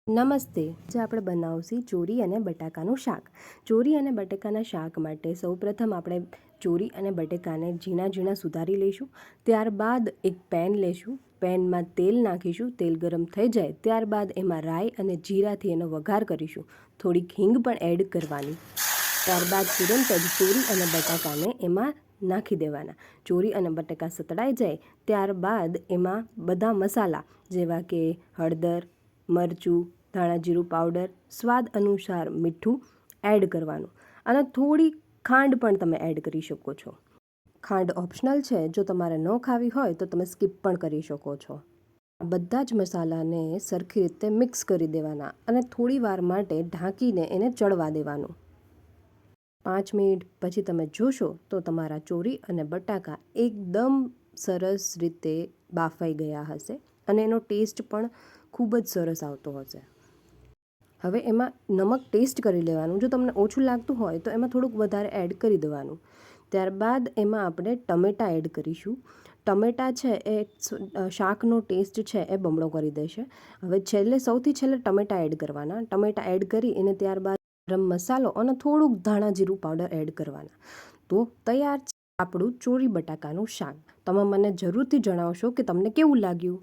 નમસ્તે. આજે આપણે બનાવશું ચોરી અને બટાકાનું શાક. ચોરી અને બટાકાના શાક માટે સૌપ્રથમ આપણે ચોરી અને બટાકાને ઝીણા ઝીણા સુધારી લઈશું. ત્યારબાદ એક પેન લઈશું. પેનમાં તેલ નાખીશું. તેલ ગરમ થઈ જાય ત્યારબાદ એમાં રાઈ અને જીરાથી એનો વઘાર કરીશું. થોડીક હિંગ પણ એડ કરવાની. ત્યારબાદ તુરંત જ ચોરી અને બટાકાને એમાં નાખી દેવાના. ચોરી અને બટાકા સતળાઈ જાય ત્યારબાદ એમાં બધા મસાલા જેવા કે હળદર, મરચું, ધાણા જીરું પાવડર, સ્વાદ અનુસાર મીઠું એડ કરવાનું અને થોડી ખાંડ પણ તમે એડ કરી શકો છો. ખાંડ ઓપ્શનલ છે. જો તમારે ન ખાવી હોય તો તમે સ્કીપ પણ કરી શકો છો. બધા જ મસાલાને સરખી રીતે મિક્સ કરી દેવાના અને થોડી વાર માટે ઢાંકીને એને ચડવા દેવાનું. 5 મિનિટ પછી તમે જોશો તો તમારા ચોરી અને બટાકા એકદમ સરસ રીતે બાફાઈ ગયા હશે અને એનો ટેસ્ટ પણ ખૂબ જ સરસ આવતો હશે. હવે એમાં નમક ટેસ્ટ કરી લેવાનું. જો તમને ઓછું લાગતું હોય તો એમાં થોડુંક વધારે એડ કરી દેવાનું. ત્યારબાદ એમાં આપણે ટમેટાં એડ કરીશું. ટમેટાં છે એ શાકનો ટેસ્ટ છે એ બમણો કરી દેશે. હવે સૌથી છેલ્લે ટમેટાં એડ કરવાના. ટમેટાં એડ કરી અને ત્યારબાદ ગરમ મસાલો અને થોડુંક ધાણા જીરું પાવડર એડ કરવાના. તો તૈયાર છે આપણું ચોરી બટાકાનું શાક. તમે મને જરૂરથી જણાવશો કે તમને કેવું લાગ્યું.